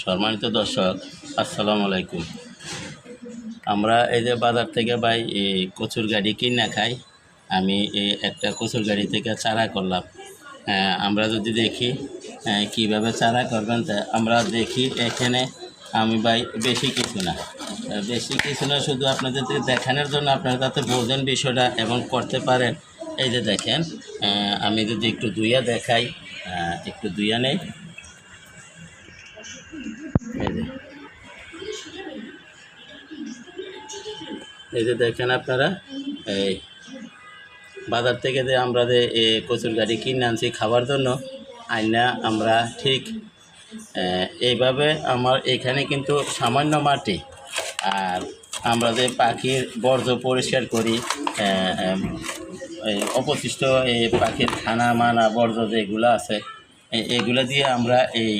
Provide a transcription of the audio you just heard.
সম্মানিত দর্শক, আসসালামু আলাইকুম। আমরা এই যে বাজার থেকে ভাই এই কচুর গাড়ি কিনা খাই। আমি একটা কচুর গাড়ি থেকে চারা করলাম। আমরা যদি দেখি কীভাবে চারা করবেন, তা আমরা দেখি এখানে আমি ভাই বেশি কিছু না, শুধু আপনাদেরকে দেখানোর জন্য, আপনারা যাতে বোঝেন বিষয়টা এবং করতে পারেন। এই যে দেখেন, আমি যদি একটু দুইয়া দেখাই, একটু দুইয়া নেই। এই যে দেখেন আপনারা, এই বাজার থেকে যে আমরা যে কচুর গাড়ি কিনে আনছি খাবার জন্য, আইনা আমরা ঠিক এইভাবে আমার এখানে কিন্তু সামান্য মাটি, আর আমরা যে পাখির বর্জ্য পরিষ্কার করি, অবশিষ্ট এই পাখির খানা মানা বর্জ্য যেগুলো আছে, এগুলো দিয়ে আমরা এই